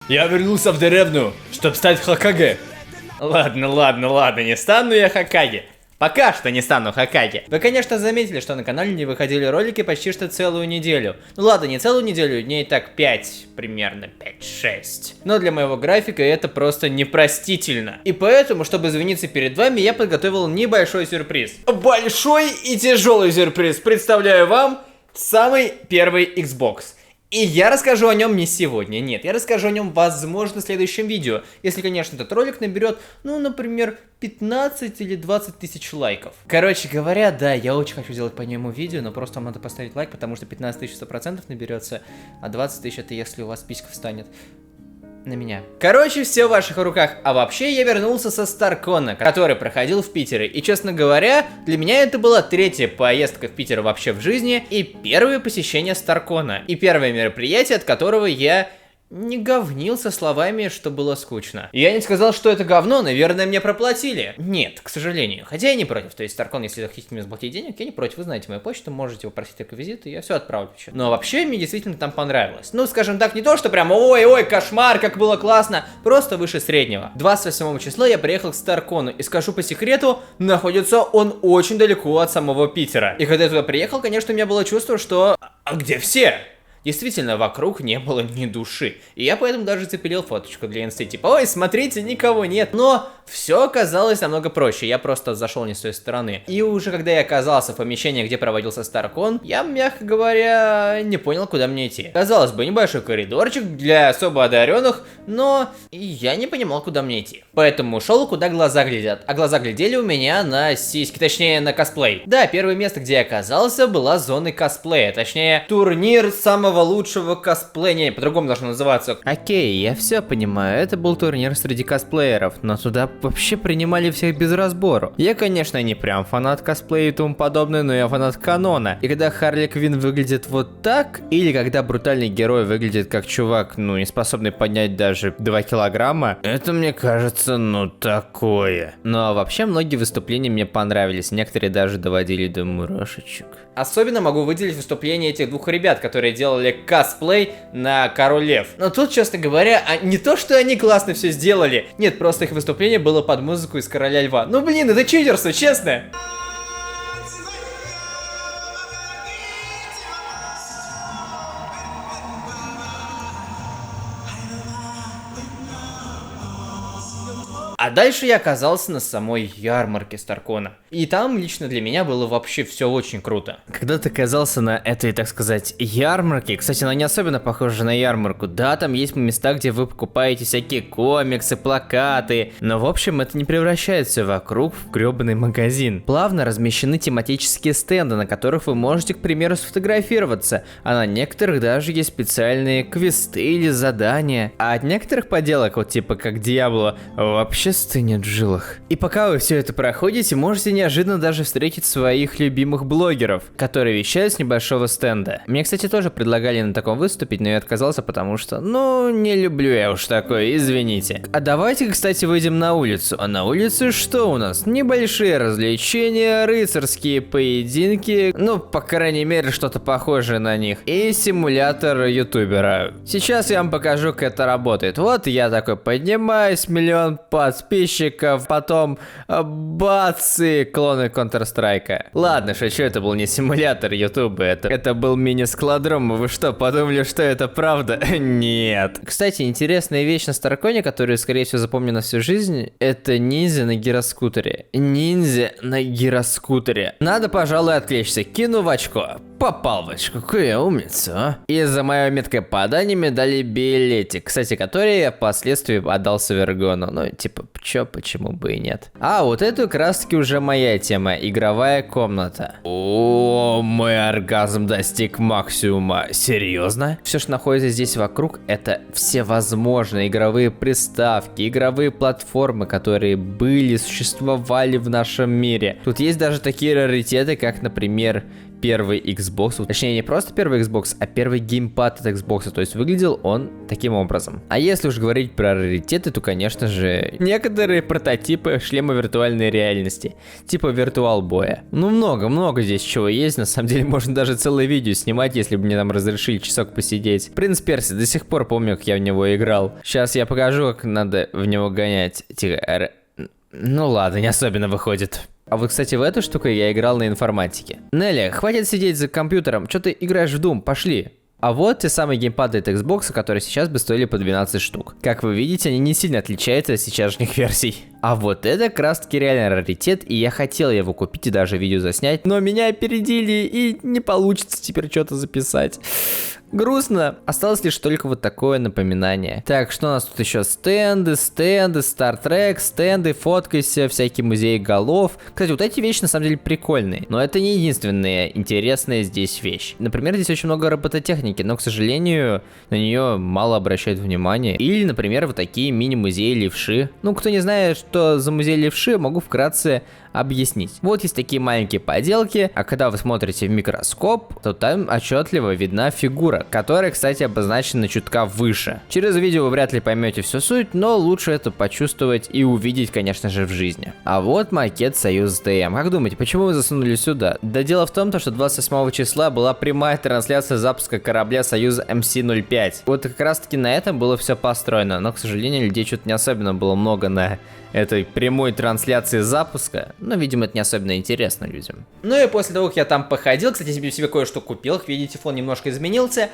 Я вернулся в деревню, чтобы стать Хокаге. Ладно, не стану я Хокаге. Пока что не стану Хокаге. Вы, конечно, заметили, что на канале не выходили ролики почти что целую неделю. Ну ладно, не целую неделю, дней так 5, примерно 5-6. Но для моего графика это просто непростительно. И поэтому, чтобы извиниться перед вами, я подготовил небольшой сюрприз. Большой и тяжелый сюрприз. Представляю вам самый первый Xbox. И я расскажу о нем не сегодня, нет, я расскажу о нем, возможно, в следующем видео. Если, конечно, этот ролик наберет, ну, например, 15 или 20 тысяч лайков. Короче говоря, да, я очень хочу сделать по нему видео, но просто вам надо поставить лайк, потому что 15 тысяч 100% наберется, а 20 тысяч это если у вас писька встанет на меня. Короче, все в ваших руках. А вообще, я вернулся со Старкона, который проходил в Питере. И, честно говоря, для меня это была третья поездка в Питер вообще в жизни. И первое посещение Старкона. И первое мероприятие, от которого я не говнил со словами, что было скучно. Я не сказал, что это говно, наверное, мне проплатили. Нет, к сожалению. Хотя я не против. То есть, Старкон, если хотите мне заплатить денег, я не против. Вы знаете мою почту, можете попросить реквизит, и я все отправлю. Но вообще, мне действительно там понравилось. Ну, скажем так, не то, что прям ой-ой, кошмар, как было классно. Просто выше среднего. 28 числа я приехал к Старкону, и скажу по секрету, находится он очень далеко от самого Питера. И когда я туда приехал, конечно, у меня было чувство, что... А где все? Действительно, вокруг не было ни души. И я поэтому даже запилил фоточку для инсты. Типа, ой, смотрите, никого нет. Но все оказалось намного проще. Я просто зашел не с той стороны. И уже когда я оказался в помещении, где проводился Старкон, я, мягко говоря, не понял, куда мне идти. Казалось бы, небольшой коридорчик для особо одаренных, но я не понимал, куда мне идти. Поэтому шел, куда глаза глядят. А глаза глядели у меня на сиськи, точнее, на косплей. Да, первое место, где я оказался, была зона косплея. Точнее, турнир самого лучшего косплея, не, по-другому должно называться. Окей, я все понимаю, это был турнир среди косплееров, но туда вообще принимали всех без разбору. Я, конечно, не прям фанат косплея и тому подобное, но я фанат канона. И когда Харли Квинн выглядит вот так, или когда брутальный герой выглядит как чувак, ну, не способный поднять даже 2 килограмма, это, мне кажется, ну, такое. Но вообще многие выступления мне понравились, некоторые даже доводили до мурашечек. Особенно могу выделить выступление этих двух ребят, которые делали косплей на Король Лев. Но тут, честно говоря, не то, что они классно все сделали. Нет, просто их выступление было под музыку из Короля Льва. Ну блин, это читерство, честно. А дальше я оказался на самой ярмарке Старкона. И там лично для меня было вообще все очень круто. Когда ты оказался на этой, так сказать, ярмарке, кстати, она не особенно похожа на ярмарку. Да, там есть места, где вы покупаете всякие комиксы, плакаты. Но в общем это не превращается вокруг в гребаный магазин. Плавно размещены тематические стенды, на которых вы можете, к примеру, сфотографироваться. А на некоторых даже есть специальные квесты или задания. А от некоторых поделок, вот типа как Диабло, вообще стынет в жилах. И пока вы все это проходите, можете неожиданно даже встретить своих любимых блогеров, которые вещают с небольшого стенда. Мне, кстати, тоже предлагали на таком выступить, но я отказался, потому что, ну, не люблю я уж такое, извините. А давайте, кстати, выйдем на улицу. А на улице что у нас? Небольшие развлечения, рыцарские поединки, ну, по крайней мере, что-то похожее на них. И симулятор ютубера. Сейчас я вам покажу, как это работает. Вот я такой поднимаюсь, миллион подписчиков, потом бац, и клоны Counter-Strike. Ладно, шучу, это был не симулятор ютуба, это был мини-складром. Вы что, подумали, что это правда? Нет. Кстати, интересная вещь на Старконе, которую, скорее всего, запомню на всю жизнь, это ниндзя на гироскутере. Ниндзя на гироскутере. Надо, пожалуй, отвлечься. Кину в очко. Попал в очко. Какая я умница, а? И за мое меткое попадание мне дали билетик, кстати, который я впоследствии отдал Савергону. Ну, типа, чё, почему бы и нет. А вот это как раз таки уже моя тема. Игровая комната. О, мой оргазм достиг максимума. Серьезно? Все, что находится здесь вокруг, это всевозможные игровые приставки, игровые платформы, которые были, существовали в нашем мире. Тут есть даже такие раритеты, как, например, первый Xbox, точнее не просто первый Xbox, а первый геймпад от Xbox, то есть выглядел он таким образом. А если уж говорить про раритеты, то, конечно же, некоторые прототипы шлема виртуальной реальности, типа Virtual Boy. Ну, много здесь чего есть, на самом деле можно даже целое видео снимать, если бы мне там разрешили часок посидеть. Принц Перси, до сих пор помню, как я в него играл. Сейчас я покажу, как надо в него гонять. Тихо, ну ладно, не особенно выходит. А вот, кстати, в эту штуку я играл на информатике. Нелли, хватит сидеть за компьютером, что ты играешь в Doom, пошли. А вот те самые геймпады от Xbox, которые сейчас бы стоили по 12 штук. Как вы видите, они не сильно отличаются от сейчасшних версий. А вот это как раз таки реально раритет, и я хотел его купить и даже видео заснять, но меня опередили, и не получится теперь что-то записать. Грустно. Осталось лишь только вот такое напоминание. Так, что у нас тут еще? Стенды, Star Trek, стенды, фоткайся, всякие музеи голов. Кстати, вот эти вещи на самом деле прикольные. Но это не единственная интересная здесь вещь. Например, здесь очень много робототехники, но, к сожалению, на нее мало обращают внимания. Или, например, вот такие мини-музеи левши. Ну, кто не знает, что за музей левши, могу вкратце объяснить. Вот есть такие маленькие поделки, а когда вы смотрите в микроскоп, то там отчетливо видна фигура, которая, кстати, обозначена чутка выше. Через видео вы вряд ли поймете всю суть, но лучше это почувствовать и увидеть, конечно же, в жизни. А вот макет Союз ДМ. Как думаете, почему вы засунули сюда? Да дело в том, что 28 числа была прямая трансляция запуска корабля Союза МС-05. Вот как раз таки на этом было все построено, но, к сожалению, людей что-то не особенно было много на этой прямой трансляции запуска. Но, видимо, это не особенно интересно людям. Ну и после того, как я там походил, кстати, себе кое-что купил. Как видите, фон немножко изменился.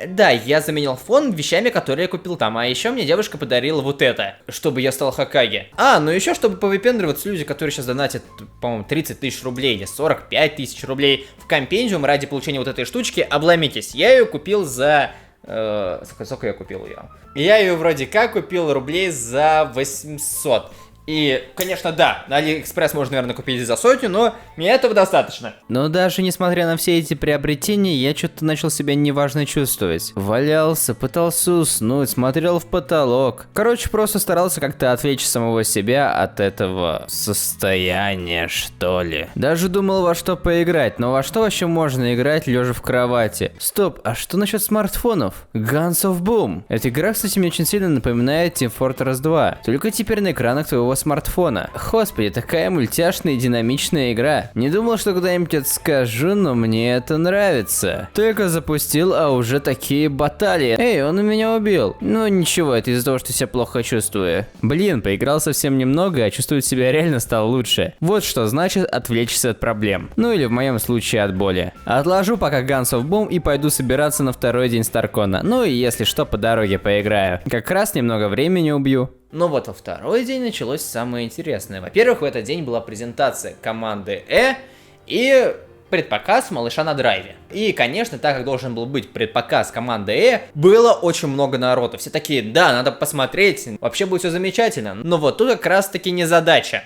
Да, я заменил фон вещами, которые я купил там. А еще мне девушка подарила вот это, чтобы я стал Хокаге. Ну еще, чтобы повыпендриваться люди, которые сейчас донатят, по-моему, 30 тысяч рублей или 45 тысяч рублей в компендиум ради получения вот этой штучки, обломитесь. Я ее купил за... сколько я купил ее? Я ее вроде как купил рублей за 800. И, конечно, да, на Алиэкспресс можно, наверное, купить за 100, но мне этого достаточно. Но даже несмотря на все эти приобретения, я что-то начал себя неважно чувствовать. Валялся, пытался уснуть, смотрел в потолок. Короче, просто старался как-то отвлечь самого себя от этого состояния, что ли. Даже думал, во что поиграть, но во что вообще можно играть, лежа в кровати? Стоп, а что насчет смартфонов? Guns of Boom. Эта игра, кстати, мне очень сильно напоминает Team Fortress 2, только теперь на экранах твоего смартфона. Господи, такая мультяшная и динамичная игра. Не думал, что когда-нибудь это скажу, но мне это нравится. Только запустил, а уже такие баталии. Эй, он меня убил. Ну ничего, это из-за того, что себя плохо чувствую. Блин, поиграл совсем немного, а чувствовать себя реально стал лучше. Вот что значит отвлечься от проблем. Ну или в моем случае от боли. Отложу пока Guns of Boom и пойду собираться на второй день Старкона. Ну и если что, по дороге поиграю. Как раз немного времени убью. Но вот во второй день началось самое интересное. Во-первых, в этот день была презентация команды и предпоказ малыша на драйве. И, конечно, так как должен был быть предпоказ команды было очень много народу. Все такие, да, надо посмотреть, вообще будет все замечательно. Но вот тут как раз таки незадача.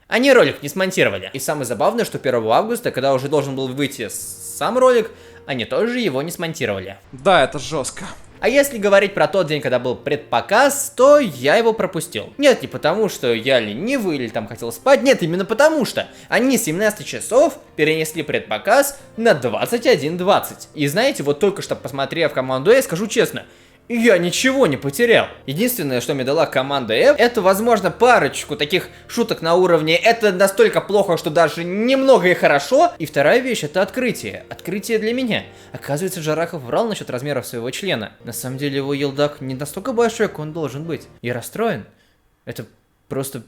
Они ролик не смонтировали. И самое забавное, что 1 августа, когда уже должен был выйти сам ролик, они тоже его не смонтировали. Да, это жестко. А если говорить про тот день, когда был предпоказ, то я его пропустил. Нет, не потому, что я ленивый или там хотел спать, нет, именно потому что они с 17 часов перенесли предпоказ на 21:20. И знаете, вот только что посмотрев команду скажу честно, я ничего не потерял. Единственное, что мне дала команда это, возможно, парочку таких шуток на уровне «это настолько плохо, что даже немного и хорошо». И вторая вещь — это открытие. Открытие для меня. Оказывается, Жарахов врал насчет размеров своего члена. На самом деле его елдак не настолько большой, как он должен быть. Я расстроен. Это просто...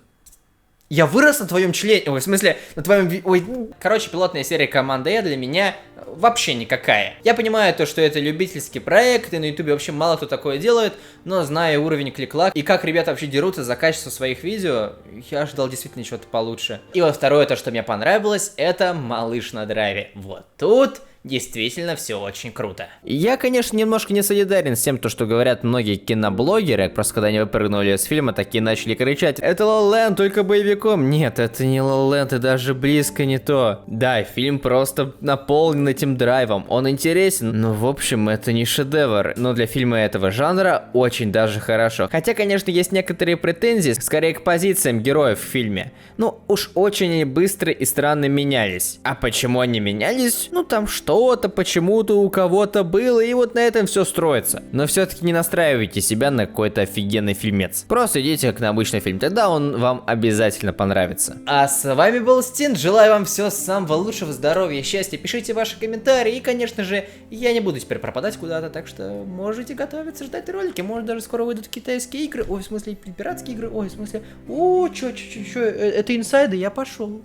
Я вырос на твоем члене, ой, в смысле, на твоем... Ой, короче, пилотная серия команды для меня вообще никакая. Я понимаю то, что это любительский проект, и на ютубе вообще мало кто такое делает, но зная уровень клик-клак и как ребята вообще дерутся за качество своих видео, я ожидал действительно чего-то получше. И вот второе, то, что мне понравилось, это малыш на драйве. Вот тут действительно все очень круто. Я, конечно, немножко не солидарен с тем, что говорят многие киноблогеры, просто когда они выпрыгнули из фильма, такие начали кричать: это La La Land только боевиком. Нет, это не La La Land и даже близко не то. Да, фильм просто наполнен этим драйвом, он интересен, но в общем это не шедевр, но для фильма этого жанра очень даже хорошо. Хотя, конечно, есть некоторые претензии, скорее к позициям героев в фильме. Ну, уж очень они быстро и странно менялись. А почему они менялись? Ну, там что-то почему-то у кого-то было, и вот на этом все строится. Но все-таки не настраивайте себя на какой-то офигенный фильмец. Просто идите как на обычный фильм, тогда он вам обязательно понравится. А с вами был Стин, желаю вам всего самого лучшего, здоровья, счастья, пишите ваши комментарии, и, конечно же, я не буду теперь пропадать куда-то, так что можете готовиться, ждать ролики, может даже скоро выйдут китайские игры, ой, в смысле пиратские игры, ой, в смысле, о, чё, это инсайды, я пошел.